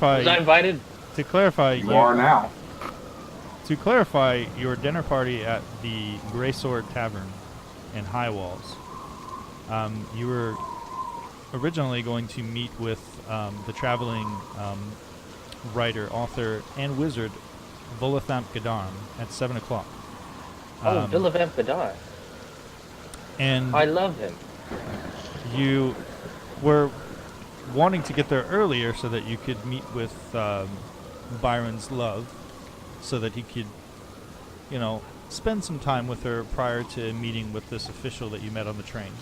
Was I invited? To clarify, You are now. To clarify, your dinner party at the Grey Sword Tavern in High Walls. You were originally going to meet with the traveling writer, author, and wizard Volathamp Gadon at 7 o'clock. Volathamp Gadon. And I love him. You were wanting to get there earlier so that you could meet with Byron's love, so that he could, spend some time with her prior to meeting with this official that you met on the train.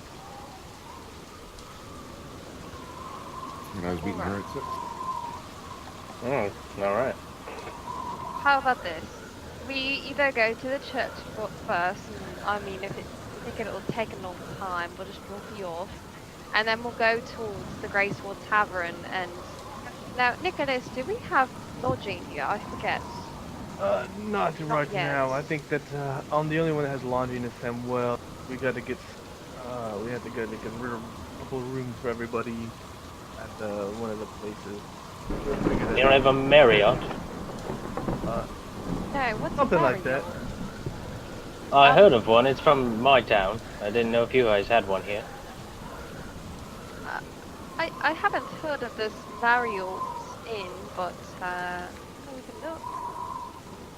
And I was meeting her at 6. Alright. How about this? We either go to the church first, and if it'll take a long time, we'll just drop you off, and then we'll go towards the Grey Sword Tavern. And now, Nicholas, do we have lodging here? I forget. Not right now. I think that I'm the only one that has lodging in Samuel. We have to go to get rid of a couple of rooms for everybody at one of the places. You don't have a Marriott? No, what's something like that. I heard of one. It's from my town. I didn't know if you guys had one here. I haven't heard of this Marriott's Inn, but we can look.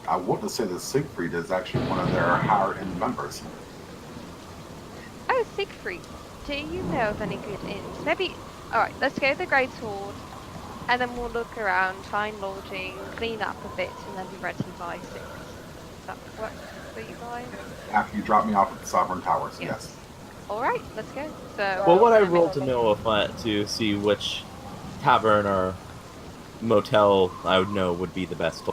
I want to say that Siegfried is actually one of their higher-end members. Oh, Siegfried. Do you know of any good inns? Maybe. Alright, let's go to the Great Sword, and then we'll look around, find lodging, clean up a bit, and then be ready by 6. Does that work for you guys? After you drop me off at the Sovereign Towers, yes. Alright, let's go. So. Well, what I roll to know to see which tavern or motel I would know would be the best.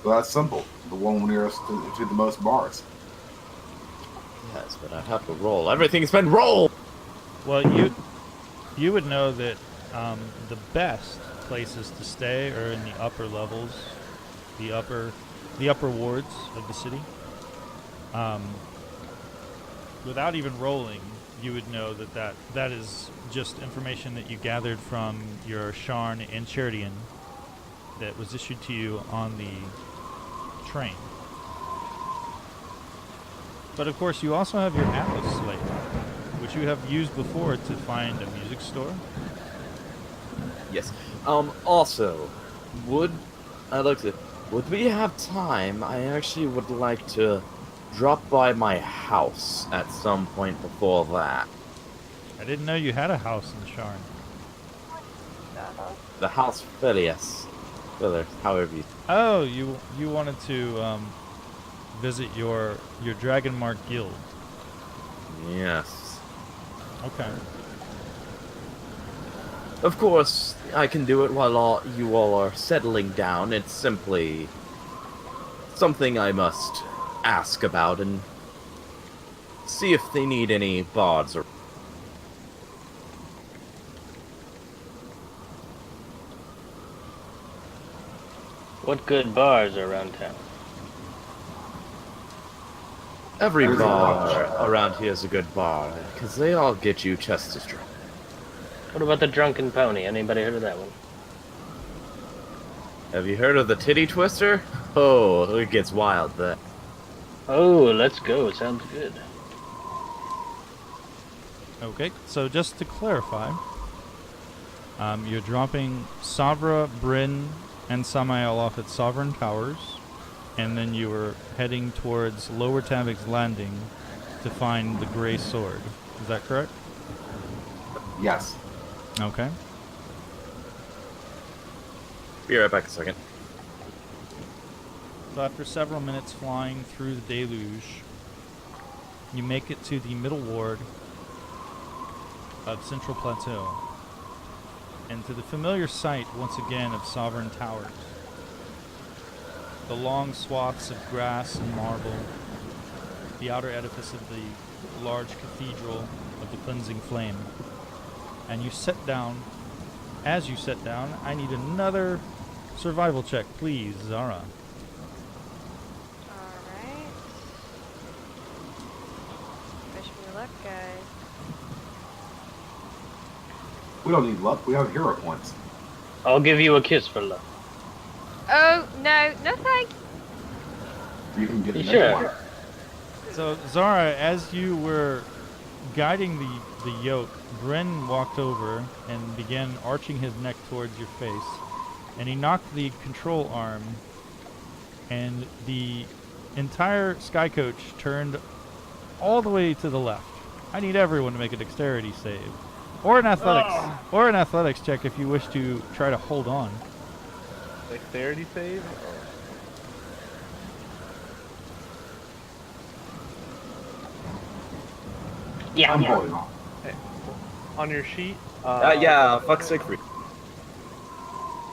Well, that's simple. The one nearest to the most bars. Yes, but I'd have to roll. Everything's been rolled! Well, you would know that the best places to stay are in the upper levels, the upper wards of the city. Without even rolling, you would know that is just information that you gathered from your Sharn and Cheridian that was issued to you on the train. But of course, you also have your Atlas Slate, which you have used before to find a music store. Yes. Also, would we have time? I actually would like to drop by my house at some point before that. I didn't know you had a house in Sharn. The house Phileas. Phyllis, however you... Oh, you wanted to visit your Dragonmark guild. Yes. Okay. Of course, I can do it while you all are settling down. It's simply something I must ask about and see if they need any bards or... What good bars are around town? Every bar around here is a good bar, because they all get you just as drunk. What about the Drunken Pony? Anybody heard of that one? Have you heard of the Titty Twister? Oh, it gets wild there. Oh, let's go. Sounds good. Okay, so just to clarify, you're dropping Savra, Bryn, and Samael off at Sovereign Towers, and then you were heading towards Lower Tavig's Landing to find the Grey Sword. Is that correct? Yes. Okay. Be right back a second. So after several minutes flying through the deluge, you make it to the middle ward of Central Plateau, and to the familiar sight once again of Sovereign Towers. The long swaths of grass and marble, the outer edifice of the large cathedral of the cleansing flame. And you sit down. As you sit down, I need another survival check, please, Zara. Alright. Wish me luck, guys. We don't need luck. We have hero points. I'll give you a kiss for love. Oh, no, no thank You can get You the sure? next one. So, Zara, as you were guiding the yoke, Bryn walked over and began arching his neck towards your face. And he knocked the control arm, and the entire sky coach turned all the way to the left. I need everyone to make a dexterity save. Or an athletics check if you wish to try to hold on. Dexterity save? Yeah. I'm holding on. Hey, on your sheet? Yeah, fuck Siegfried.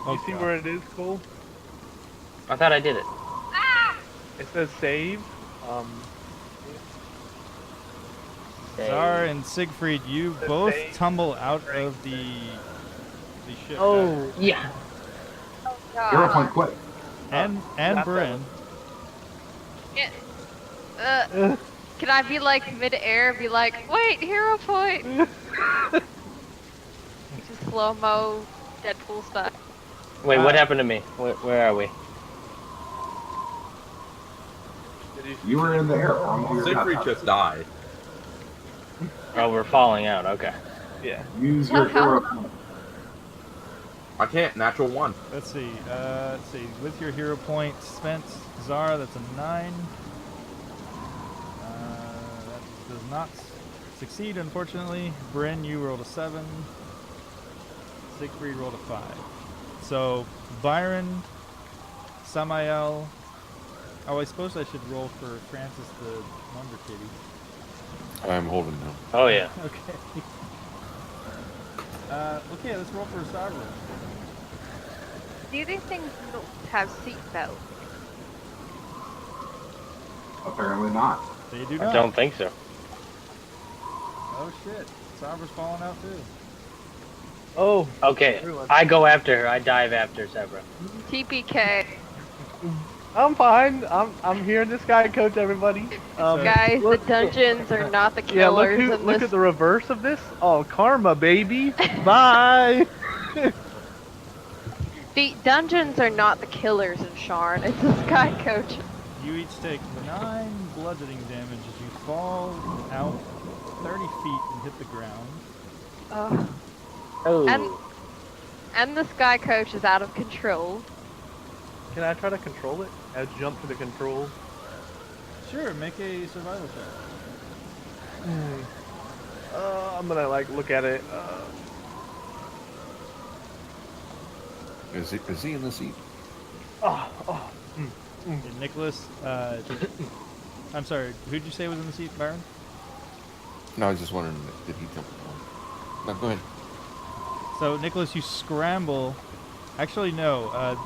You see where it is, Cole? I thought I did it. It says save. Zara and Siegfried, you both tumble out of the ship. Oh, Yeah. Hero point quick. And got Bryn. Yeah. Can I be like mid-air and be like, wait, hero point? Just slow-mo, Deadpool style. Wait, what happened to me? Where are we? You were in the air. You were Siegfried not- just died. Oh, we're falling out. Okay. yeah. Use your hero point. I can't. Natural 1. Let's see. With your hero point spent, Zara, that's a 9. That does not succeed, unfortunately. Bryn, you rolled a 7. Siegfried rolled a 5. So, Byron, Samael. Oh, I suppose I should roll for Francis the Wonder Kitty. I'm holding now. Oh yeah. Okay. Okay, let's roll for a Cyber. Do these things not have seatbelts? Apparently not. They do I not. don't think so. Oh shit. Cyber's falling out too. Oh, Okay, Everyone. I go after her. I dive after Zebra. TPK. I'm fine. I'm here in the sky coach, everybody. Guys, look- the dungeons are not the Yeah, look, killers in look this. at the reverse of this. Oh, karma, baby. Bye. The dungeons are not the killers in Sharn. It's the sky coach. You each take 9 bludgeoning damage as you fall out 30 feet and hit the ground. Oh. And the sky coach is out of control. Can I try to control it? I jump to the control. Sure, make a survival check. I'm gonna like look at it. Is he in the seat? And Nicholas, I'm sorry, who'd you say was in the seat, Byron? No, I was just wondering, did he jump on? No, go ahead. So, Nicholas, you scramble. Actually, no.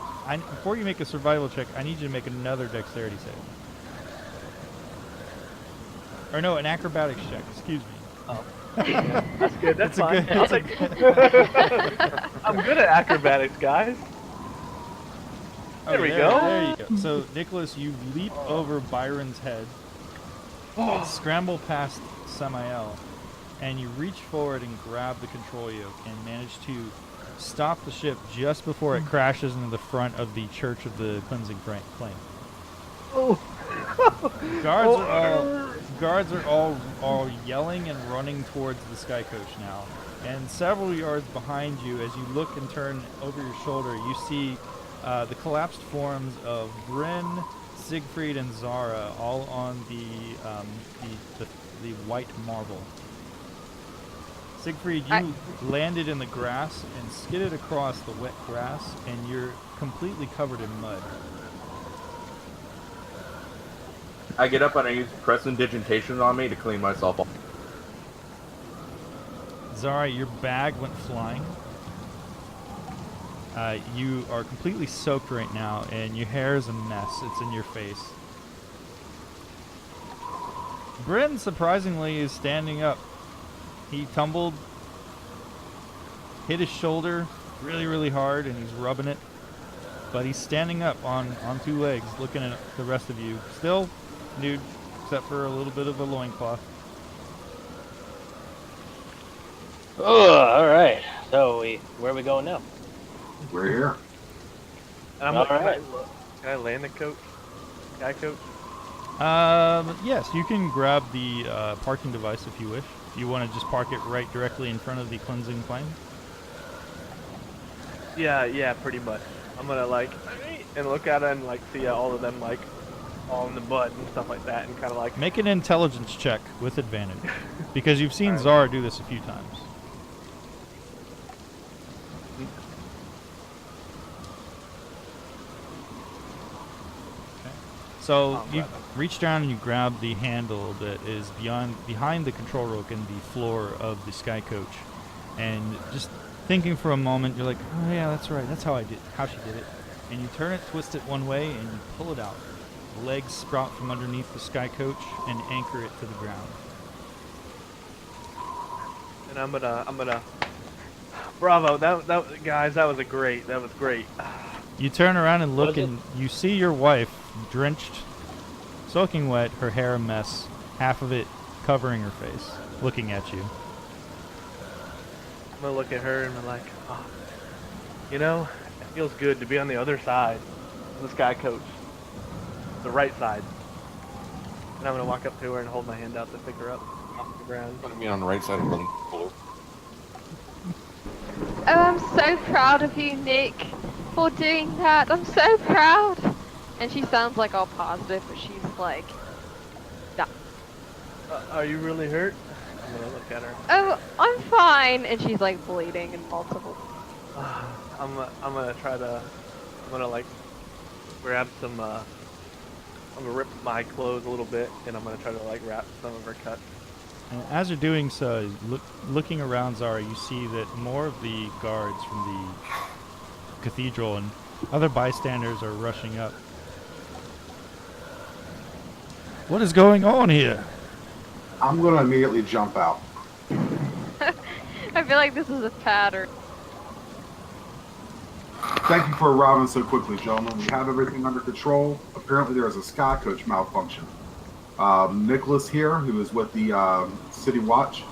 Before you make a survival check, I need you to make another dexterity save. Or no, an acrobatics check. Excuse me. Oh. That's good. That's It's a fine. good- I'll it's a take- I'm good at acrobatics, guys. Oh, There we go. There you go. So, Nicholas, you leap over Byron's head, scramble past Samael, and you reach forward and grab the control yoke and manage to stop the ship just before it crashes into the front of the Church of the Cleansing Flame. Oh. Guards are all yelling and running towards the sky coach now. And several yards behind you, as you look and turn over your shoulder, you see the collapsed forms of Bryn, Siegfried, and Zara, all on the white marble. Siegfried, you landed in the grass and skidded across the wet grass, and you're completely covered in mud. I get up and I use prestidigitation on me to clean myself off. Zara, your bag went flying. You are completely soaked right now, and your hair is a mess. It's in your face. Bryn, surprisingly, is standing up. He tumbled, hit his shoulder really, really hard, and he's rubbing it. But he's standing up on 2 legs, looking at the rest of you. Still nude, except for a little bit of a loincloth. Oh, all right. So where are we going now? We're here. And I'm All like, right. can I land the coach? Guy coach? Yes, you can grab the parking device if you wish. You want to just park it right directly in front of the cleansing flame? Yeah, pretty much. I'm gonna like and look at it and like see all of them like all in the mud and stuff like that, and kind of like Make an intelligence check with advantage, because you've seen Alright. Zara do this a few times. So I'll you grab it. reach down and you grab the handle that is behind the control rope and the floor of the sky coach, and just thinking for a moment, you're like, oh yeah, that's right, that's how she did it, and you turn it, twist it one way, and you pull it out. The legs sprout from underneath the sky coach and anchor it to the ground. and I'm gonna bravo, that guys, that was great. You turn around and look, Was it? and you see your wife, drenched, soaking wet, her hair a mess, half of it covering her face, looking at you. I'm gonna look at her and be like, oh, you know, it feels good to be on the other side of the sky coach, the right side. And I'm gonna walk up to her and hold my hand out to pick her up off the ground. Put me on the right side of the floor. Oh, I'm so proud of you, Nick, for doing that. I'm so proud. And she sounds like all positive, but she's like, nah. Are you really hurt? I'm gonna look at her. Oh, I'm fine. And she's like bleeding in multiple. I'm gonna like grab some, I'm gonna rip my clothes a little bit, and I'm gonna try to like wrap some of her cuts. And as you're doing so, looking around, Zara, you see that more of the guards from the cathedral and other bystanders are rushing up. What is going on here? I'm gonna immediately jump out. I feel like this is a pattern. Thank you for arriving so quickly, gentlemen. We have everything under control. Apparently there is a sky coach malfunction. Nicholas here, who is with the City Watch,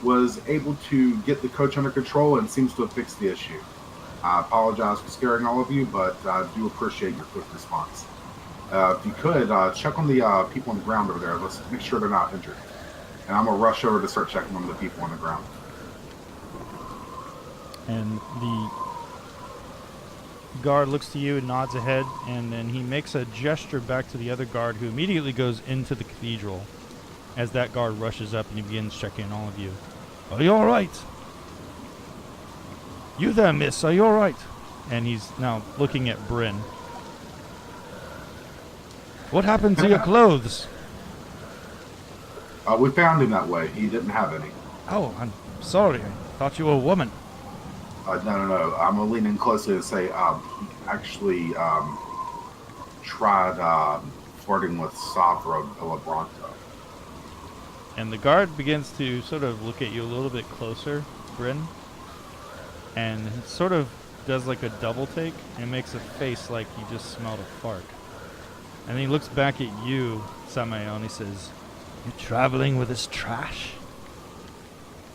was able to get the coach under control and seems to have fixed the issue. I apologize for scaring all of you, but I do appreciate your quick response. If you could, check on the people on the ground over there. Let's make sure they're not injured. And I'm going to rush over to start checking on the people on the ground. And the guard looks to you and nods ahead, and then he makes a gesture back to the other guard, who immediately goes into the cathedral as that guard rushes up and he begins checking on all of you. Are you all right? You there, miss, are you all right? And he's now looking at Bryn. What happened to your clothes? We found him that way. He didn't have any. Oh, I'm sorry. I thought you were a woman. No. I'm going to lean in closely and say he actually tried flirting with Savra Belabronto. And the guard begins to sort of look at you a little bit closer, Bryn, and sort of does like a double take and makes a face like he just smelled a fart. And then he looks back at you, Samael, and he says, "You traveling with this trash?"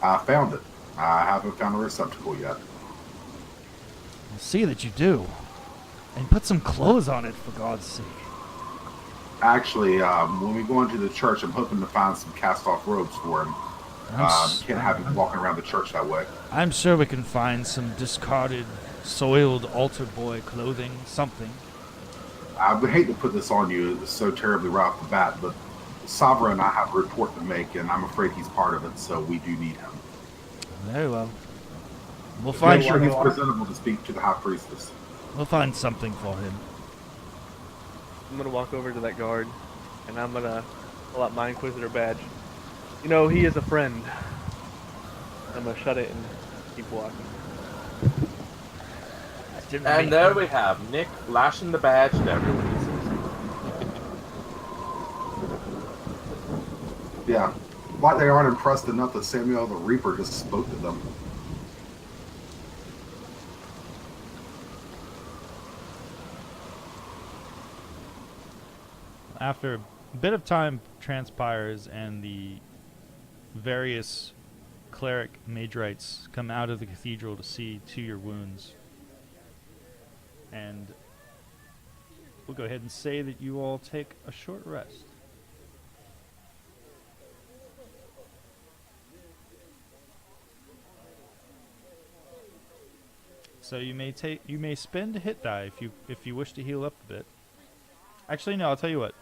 I found it. I haven't found a receptacle yet. I'll see that you do. And put some clothes on it, for God's sake. Actually, when we go into the church, I'm hoping to find some cast-off robes for him. Can't have him walking around the church that way. I'm sure we can find some discarded, soiled altar boy clothing, something. I would hate to put this on you so terribly right off the bat, but Savra and I have a report to make, and I'm afraid he's part of it, so we do need him. Very well. We'll Make find sure he's presentable to speak to the High Priestess. We'll find something for him. I'm gonna walk over to that guard, and I'm gonna pull out my Inquisitor badge. You know, he is a friend. I'm gonna shut it and keep walking. And there we have Nick flashing the badge to everyone he sees. Yeah. Like they aren't impressed enough that Samael the Reaper just spoke to them. After a bit of time transpires and the various cleric magrites come out of the cathedral to see to your wounds, and we'll go ahead and say that you all take a short rest. So you may spend a hit die if you wish to heal up a bit. Actually, no. I'll tell you what.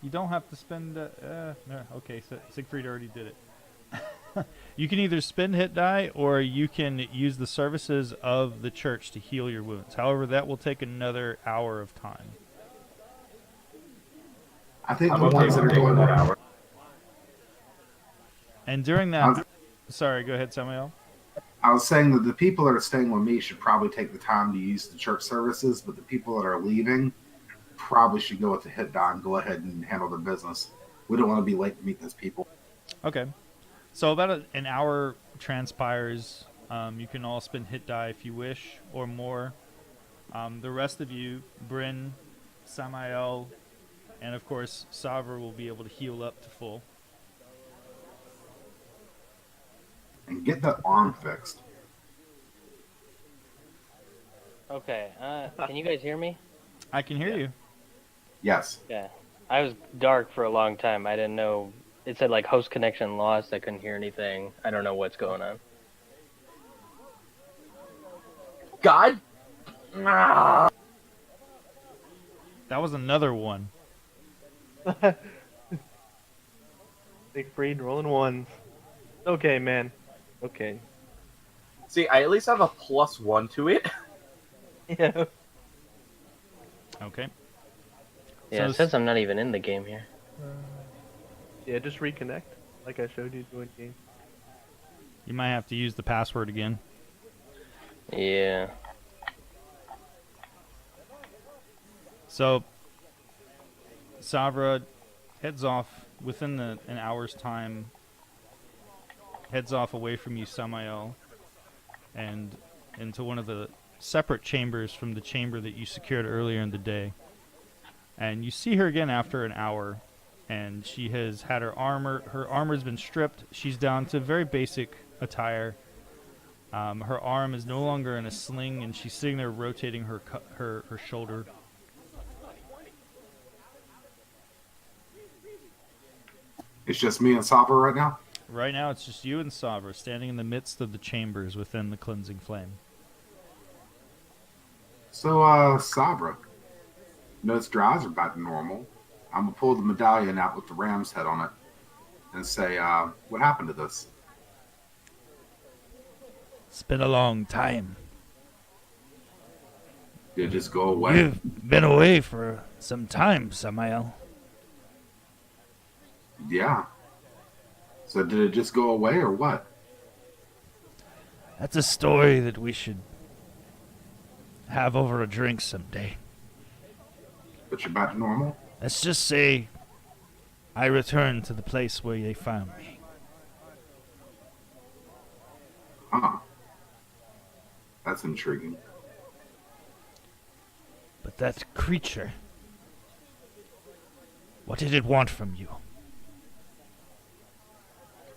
You don't have to spend. No, okay, so Siegfried already did it. You can either spend hit die or you can use the services of the church to heal your wounds. However, that will take another hour of time. I think the ones that are doing that hour. And during that, sorry, go ahead, Samael. I was saying that the people that are staying with me should probably take the time to use the church services, but the people that are leaving probably should go with the hit die and go ahead and handle their business. We don't want to be late to meet those people. Okay. So about an hour transpires. You can all spend hit die if you wish, or more. The rest of you, Bryn, Samael, and of course Savra will be able to heal up to full. And get that arm fixed. Okay, can you guys hear me? I can hear you. Yes. Yeah. I was dark for a long time. I didn't know. It said like host connection lost. I couldn't hear anything. I don't know what's going on. God. That was another one. Siegfried rolling ones. Okay, man. Okay. See, I at least have a +1 to it. Yeah. Okay. Yeah, So it says I'm not even in the game here. Yeah, just reconnect, like I showed you doing game. You might have to use the password again. Yeah. So Savra heads off within an hour's time. Heads off away from you, Samael, and into one of the separate chambers from the chamber that you secured earlier in the day. And you see her again after an hour, and she has had her armor's been stripped. She's down to very basic attire. Her arm is no longer in a sling, and she's sitting there rotating her shoulder. It's just me and Sava right now? Right now, it's just you and Savra standing in the midst of the chambers within the cleansing flame. So, Sabra, noticed your eyes are back to normal. I'm going to pull the medallion out with the ram's head on it and say, what happened to this? It's been a long time. Did it just go away? You've been away for some time, Samael. Yeah. So did it just go away or what? That's a story that we should have over a drink someday. But you're back to normal? Let's just say I returned to the place where they found me. Huh. That's intriguing. But that creature, what did it want from you?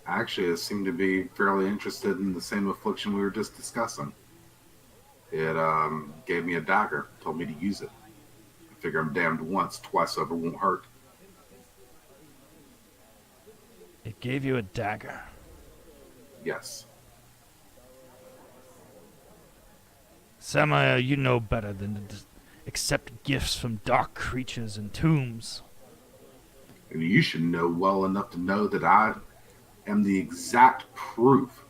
Actually, it seemed to be fairly interested in the same affliction we were just discussing. It gave me a dagger, told me to use it. I figure I'm damned once, twice over won't hurt. It gave you a dagger. Yes. Samael, you know better than to accept gifts from dark creatures and tombs. And you should know well enough to know that I am the exact proof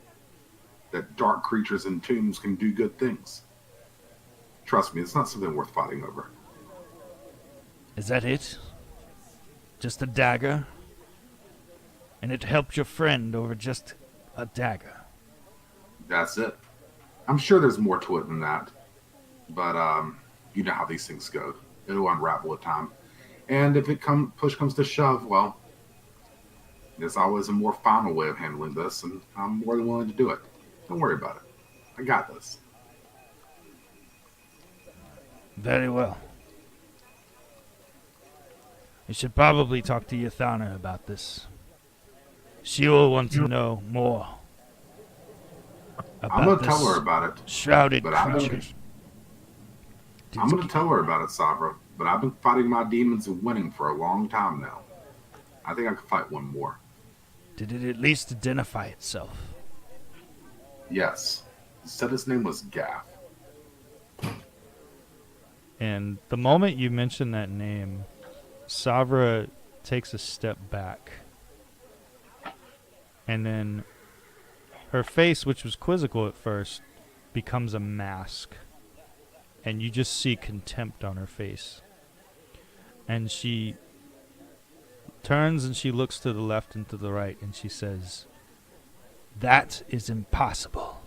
that dark creatures and tombs can do good things. Trust me, it's not something worth fighting over. Is that it? Just a dagger? And it helped your friend over just a dagger? That's it. I'm sure there's more to it than that. But, you know how these things go. It'll unravel with time. And if push comes to shove, well, there's always a more final way of handling this, and I'm more than willing to do it. Don't worry about it. I got this. Very well. You should probably talk to Yathana about this. She will want to know more I'm going about to tell her this about it. shrouded But I don't creature. I'm going to tell her about it, Sabra, but I've been fighting my demons and winning for a long time now. I think I could fight one more. Did it at least identify itself? Yes. It said his name was Gaff. And the moment you mention that name, Savra takes a step back. And then her face, which was quizzical at first, becomes a mask. And you just see contempt on her face. And she turns and she looks to the left and to the right and she says, "That is impossible."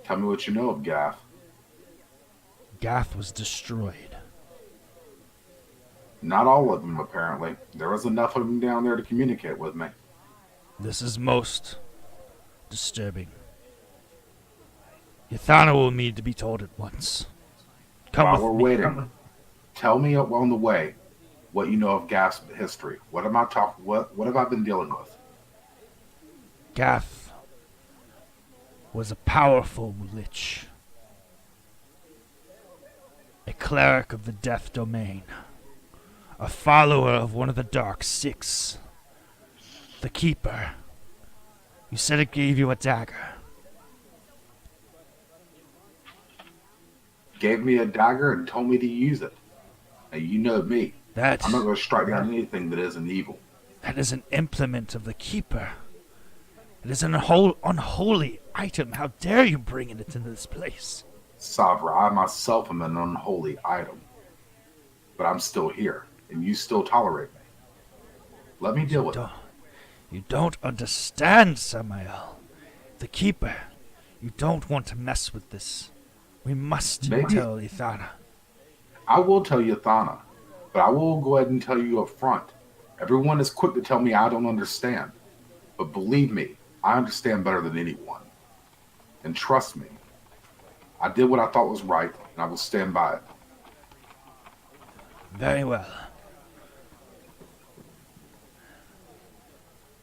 Tell me what you know of Gaff. Gath was destroyed. Not all of them, apparently. There was enough of them down there to communicate with me. This is most disturbing. Yathana will need to be told at once. Come While with we're me. waiting, tell me on the way what you know of Gaff's history. What am I talking? What have I been dealing with? Gath was a powerful lich. A cleric of the Death Domain. A follower of one of the Dark Six. The Keeper. You said it gave you a dagger. Gave me a dagger and told me to use it. Now you know me. That I'm not going to strike down anything that isn't evil. is an implement of the Keeper. It is an unholy item. How dare you bring it into this place? Savra, I myself am an unholy item. But I'm still here, and you still tolerate me. Let me deal with it. You don't understand, Samael. The Keeper. You don't want to mess with this. We must Maybe. tell Ithana. I will tell you, Thana, but I will go ahead and tell you up front. Everyone is quick to tell me I don't understand. But believe me, I understand better than anyone. And trust me, I did what I thought was right, and I will stand by it. Very well.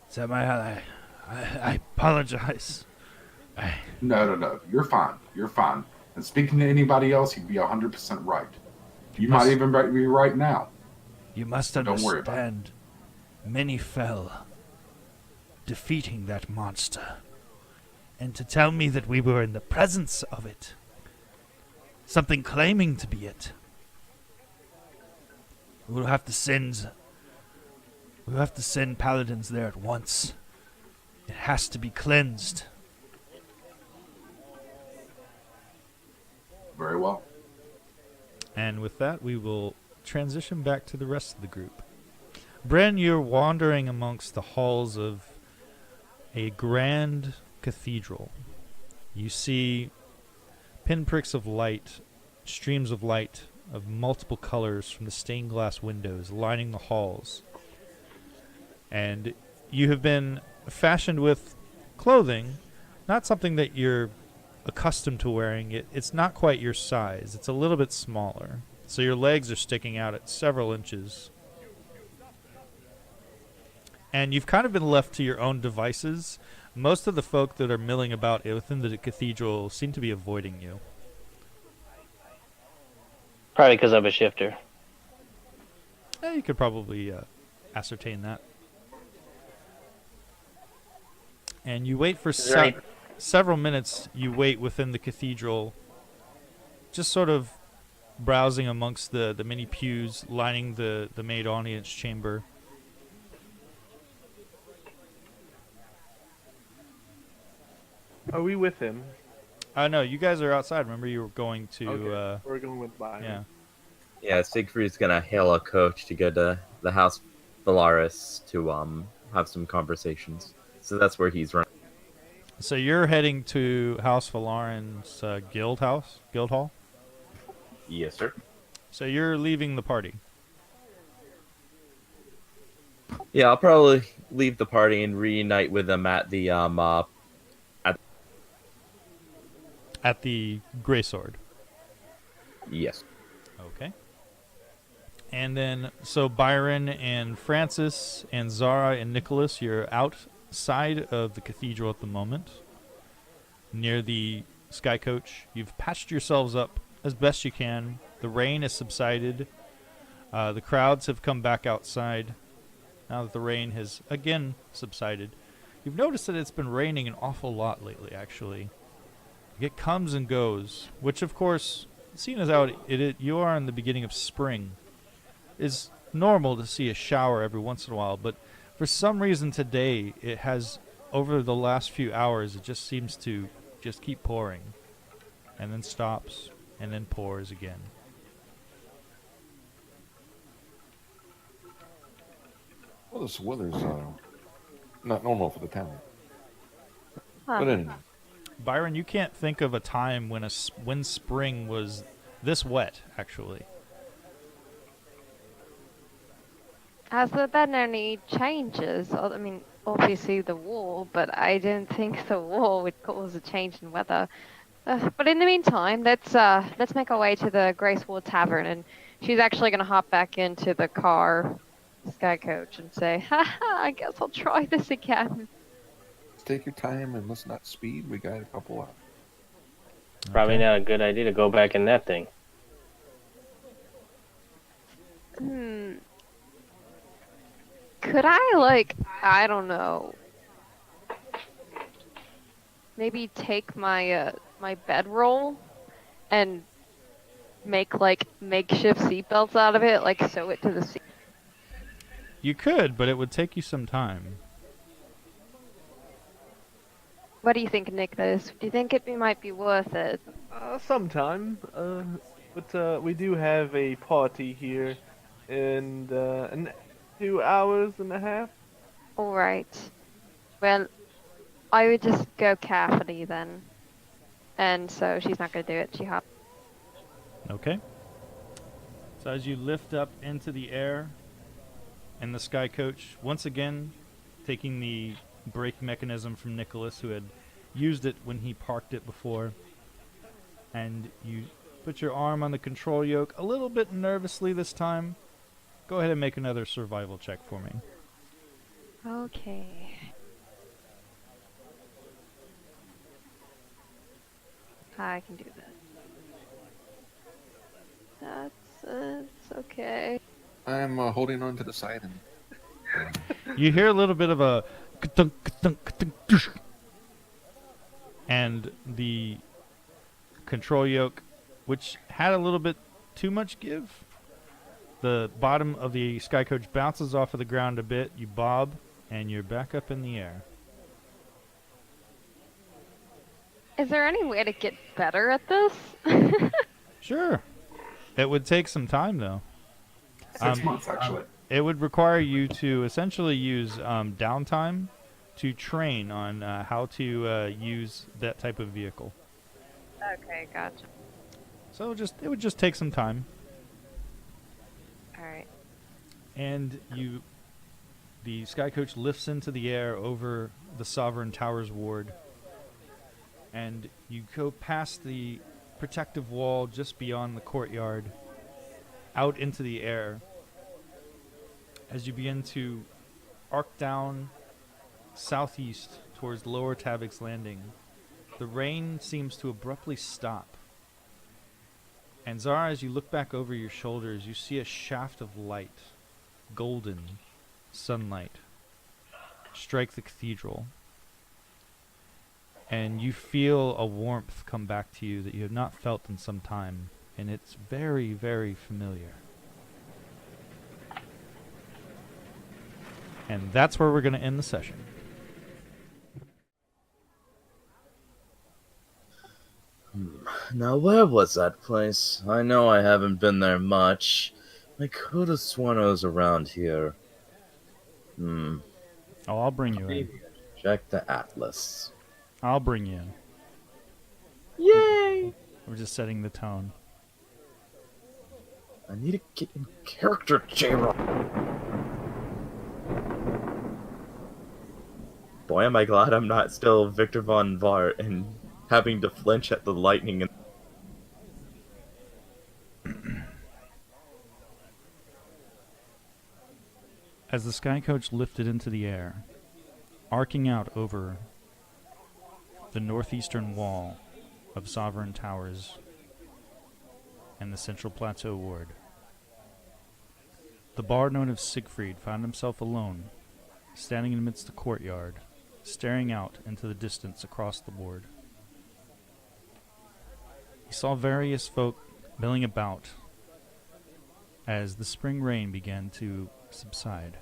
Samael, I apologize. No. You're fine. You're fine. And speaking to anybody else, you'd be 100% right. You must- might even be right now. You must Don't worry about it. understand. Many fell, defeating that monster. And to tell me that we were in the presence of it, something claiming to be it, we'll have to send paladins there at once. It has to be cleansed. Very well. And with that, we will transition back to the rest of the group. Bren, you're wandering amongst the halls of a grand cathedral. You see pinpricks of light, streams of light of multiple colors from the stained glass windows lining the halls. And you have been fashioned with clothing, not something that you're accustomed to wearing. It's not quite your size. It's a little bit smaller. So your legs are sticking out at several inches. And you've kind of been left to your own devices. Most of the folk that are milling about within the cathedral seem to be avoiding you. Probably because I'm a shifter. You could probably ascertain that. And you wait for Is there any- several minutes. You wait within the cathedral, just sort of browsing amongst the many pews lining the main audience chamber. Are we with him? No, you guys are outside. Remember, you were going to. Okay. We're going with by Yeah. him. Yeah, Siegfried's gonna hail a coach to go to the House Valaris to have some conversations. So that's where he's running. So you're heading to House Valarin's guild hall. Yes, sir. So you're leaving the party. Yeah, I'll probably leave the party and reunite with them at the At the Grey Sword. yes. Okay. And then, so Byron and Francis and Zara and Nicholas, you're outside of the cathedral at the moment, near the sky coach. You've patched yourselves up as best you can. The rain has subsided. The crowds have come back outside now that the rain has again subsided. You've noticed that it's been raining an awful lot lately, actually. It comes and goes, which of course, seeing as how you are in the beginning of spring, is normal to see a shower every once in a while, but for some reason today, it has, over the last few hours, it just seems to just keep pouring, and then stops, and then pours again. Well, this weather's not normal for the town. Huh. But anyway, Byron, you can't think of a time when when spring was this wet, actually. Has there been any changes? I mean, obviously the war, but I didn't think the war would cause a change in weather. But in the meantime, let's make our way to the Grace Ward Tavern, and she's actually going to hop back into the car, Sky Coach, and say, "Haha, I guess I'll try this again." take your time and let's not speed. We got a couple hours. Probably not a good idea to go back in that thing. Could I, I don't know, maybe take my my bedroll and make makeshift seatbelts out of it, sew it to the seat? You could, but it would take you some time. What do you think, Nicholas? Do you think it might be worth it? Sometime. But we do have a party here in 2 hours and a half. All right. Well, I would just go carefully then. And so she's not going to do it. She hopped. Okay. So as you lift up into the air, and the Sky Coach, once again, taking the brake mechanism from Nicholas, who had used it when he parked it before, and you put your arm on the control yoke a little bit nervously this time. Go ahead and make another survival check for me. Okay. I can do that. It's okay. I'm holding on to the side and You hear a little bit of a ka-thunk, ka-thunk, ka-thunk, tush. And the control yoke, which had a little bit too much give, the bottom of the Sky Coach bounces off of the ground a bit, you bob, and you're back up in the air. Is there any way to get better at this? Sure. It would take some time, though. 6 months, actually. It would require you to essentially use downtime to train on how to use that type of vehicle. Okay, gotcha. So it would just take some time. All right. And the Sky Coach lifts into the air over the Sovereign Towers ward, and you go past the protective wall just beyond the courtyard, out into the air. As you begin to arc down southeast towards Lower Tabix Landing, the rain seems to abruptly stop. And Zara, as you look back over your shoulders, you see a shaft of light, golden sunlight, strike the cathedral. And you feel a warmth come back to you that you have not felt in some time, and it's very, very familiar. And that's where we're going to end the session. Now, where was that place? I know I haven't been there much. I could have sworn I was around here. Oh, I'll bring you in. Check the atlas. I'll bring you in. Yay! We're just setting the tone. I need to get in character, J-Rock. Boy, am I glad I'm not still Victor Von Vart and having to flinch at the lightning. As the Sky Coach lifted into the air, arcing out over the northeastern wall of Sovereign Towers, and the Central Plateau Ward. The bard known as Siegfried found himself alone, standing amidst the courtyard, staring out into the distance across the board. He saw various folk milling about as the spring rain began to subside.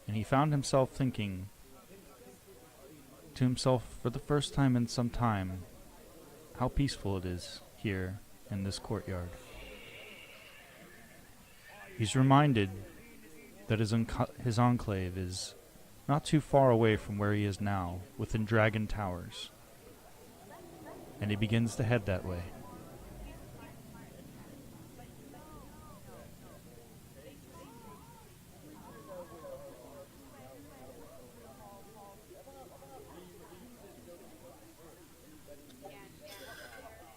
And he found himself thinking to himself for the first time in some time how peaceful it is here in this courtyard. He's reminded that his enclave is not too far away from where he is now, within Dragon Towers. And he begins to head that way.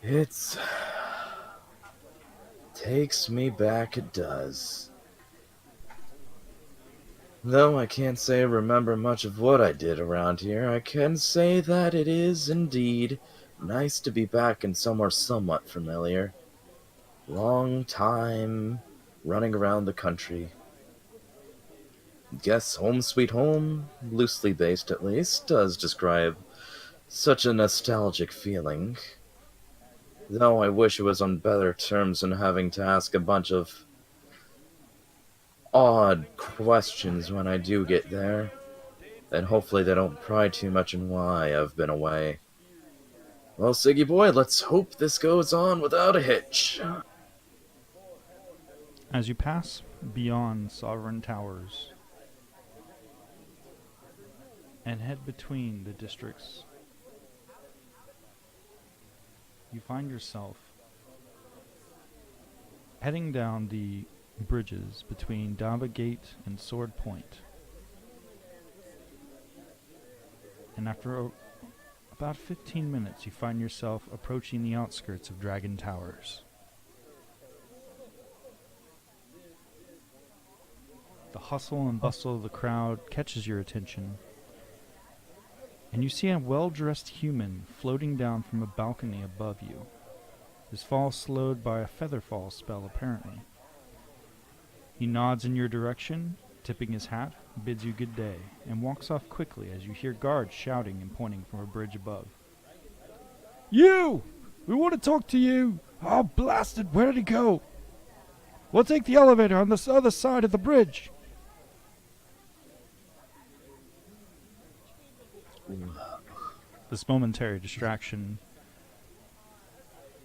It's... takes me back, it does. Though I can't say I remember much of what I did around here, I can say that it is indeed nice to be back in somewhere somewhat familiar. Long time running around the country. Guess Home Sweet Home, loosely based at least, does describe such a nostalgic feeling. Though I wish it was on better terms than having to ask a bunch of odd questions when I do get there. And hopefully they don't pry too much in why I've been away. Well, Siggy boy, let's hope this goes on without a hitch. As you pass beyond Sovereign Towers and head between the districts, you find yourself heading down the bridges between Dava Gate and Sword Point. And after about 15 minutes, you find yourself approaching the outskirts of Dragon Towers. The hustle and bustle of the crowd catches your attention, and you see a well-dressed human floating down from a balcony above you, his fall slowed by a featherfall spell apparently. He nods in your direction, tipping his hat, bids you good day, and walks off quickly as you hear guards shouting and pointing from a bridge above. "You! We want to talk to you! Oh, blasted, where did he go? We'll take the elevator on this other side of the bridge." This momentary distraction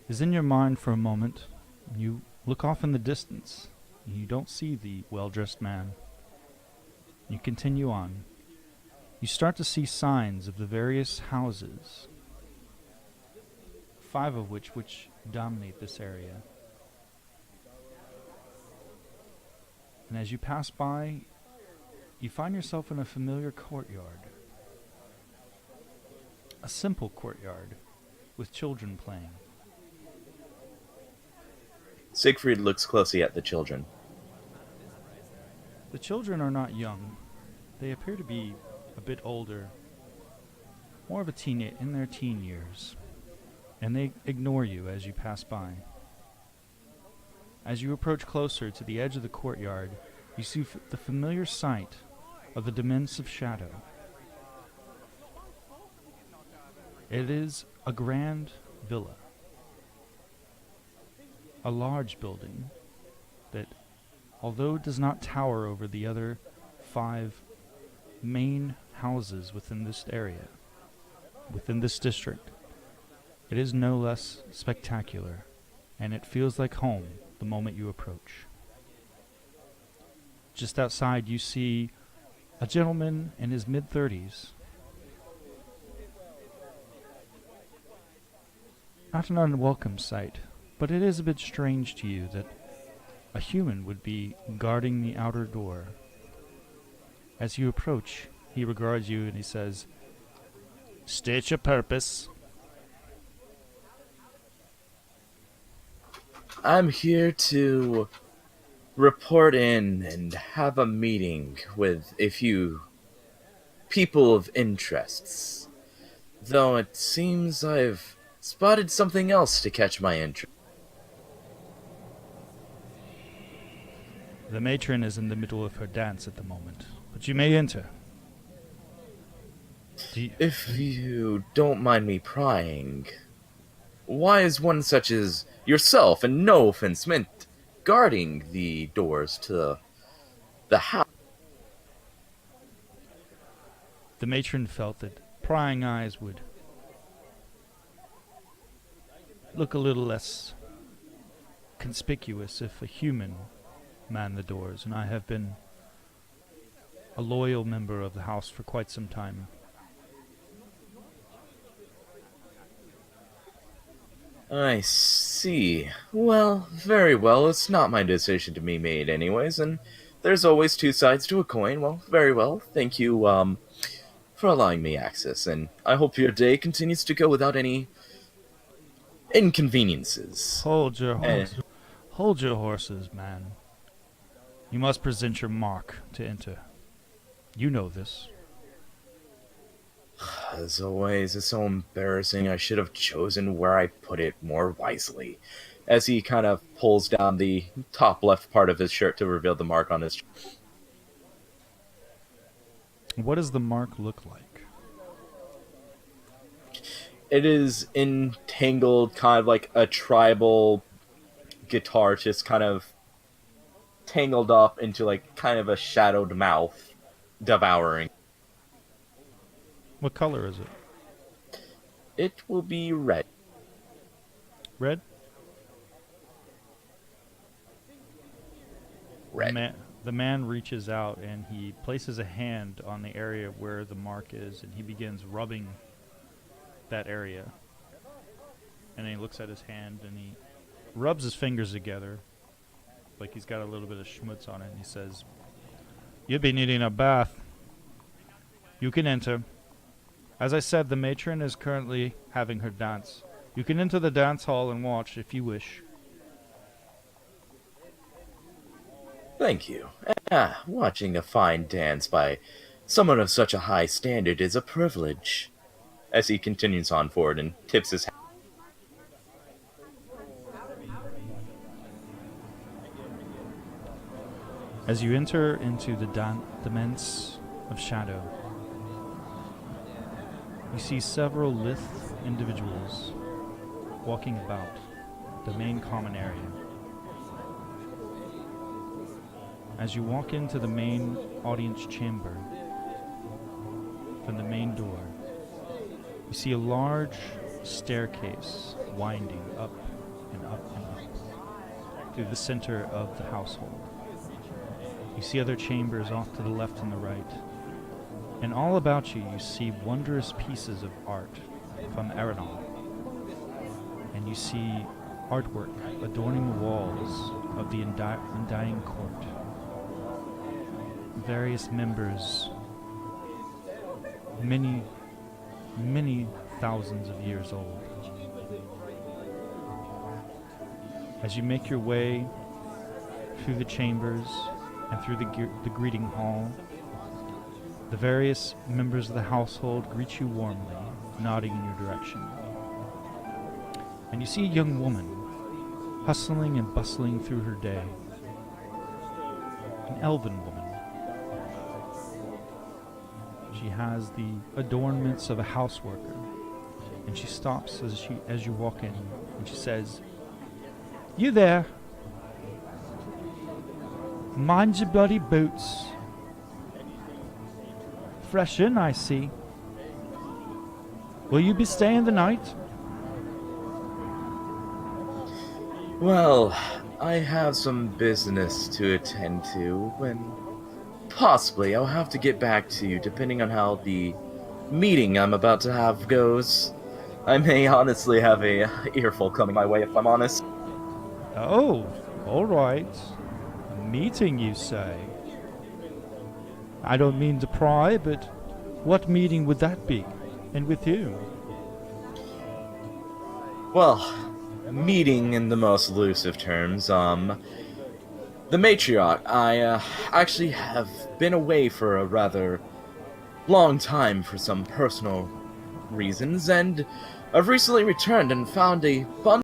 is in your mind for a moment. You look off in the distance. You don't see the well-dressed man. You continue on. You start to see signs of the various houses, 5 of which dominate this area. And as you pass by, you find yourself in a familiar courtyard. A simple courtyard with children playing. Siegfried looks closely at the children. The children are not young. They appear to be a bit older, more of a in their teen years, and they ignore you as you pass by. As you approach closer to the edge of the courtyard, you see the familiar sight of the Dimensive Shadow. It is a grand villa, a large building that, although it does not tower over the other 5 main houses within this area, within this district, it is no less spectacular, and it feels like home the moment you approach. Just outside you see a gentleman in his mid-30s. Not an unwelcome sight, but it is a bit strange to you that a human would be guarding the outer door. As you approach, he regards you and he says, "State your purpose." I'm here to report in and have a meeting with a few people of interests. Though it seems I've spotted something else to catch my interest. The matron is in the middle of her dance at the moment, but you may enter. If you don't mind me prying, why is one such as yourself, and no offense meant, guarding the doors to the house? The matron felt that prying eyes would look a little less conspicuous if a human manned the doors, and I have been a loyal member of the house for quite some time. I see. Well, very well. It's not my decision to be made anyways, and there's always two sides to a coin. Well, very well. Thank you, for allowing me access, and I hope your day continues to go without any inconveniences. Hold your horses. Hold your horses, man. You must present your mark to enter. You know this. As always, it's so embarrassing. I should have chosen where I put it more wisely. As he kind of pulls down the top left part of his shirt to reveal the mark on his. What does the mark look like? It is entangled, kind of like a tribal guitar, just kind of tangled up into like kind of a shadowed mouth, devouring. What color is it? It will be red. Red? Red. The man reaches out and he places a hand on the area where the mark is, and he begins rubbing that area. And then he looks at his hand and he rubs his fingers together like he's got a little bit of schmutz on it, and he says, "You'll be needing a bath. You can enter. As I said, the matron is currently having her dance. You can enter the dance hall and watch if you wish." Thank you. Watching a fine dance by someone of such a high standard is a privilege. As he continues on forward and tips his hat. As you enter into the demesne of shadow, you see several lithe individuals walking about the main common area. As you walk into the main audience chamber from the main door, you see a large staircase winding up and up and up through the center of the household. You see other chambers off to the left and the right. And all about you, you see wondrous pieces of art from Eberron. And you see artwork adorning the walls of the undying court. Various members, many thousands of years old. As you make your way through the chambers and through the greeting hall, the various members of the household greet you warmly, nodding in your direction. And you see a young woman hustling and bustling through her day. An elven woman. She has the adornments of a houseworker, and she stops as you walk in, and she says, "You there? Mind your bloody boots. Fresh in, I see. Will you be staying the night?" Well, I have some business to attend to, and possibly I'll have to get back to you depending on how the meeting I'm about to have goes. I may honestly have a earful coming my way if I'm honest. Oh, all right. A meeting, you say? I don't mean to pry, but what meeting would that be? And with whom? Well, meeting in the most elusive terms, the matriarch, I actually have been away for a rather long time for some personal reasons, and I've recently returned and found a bundle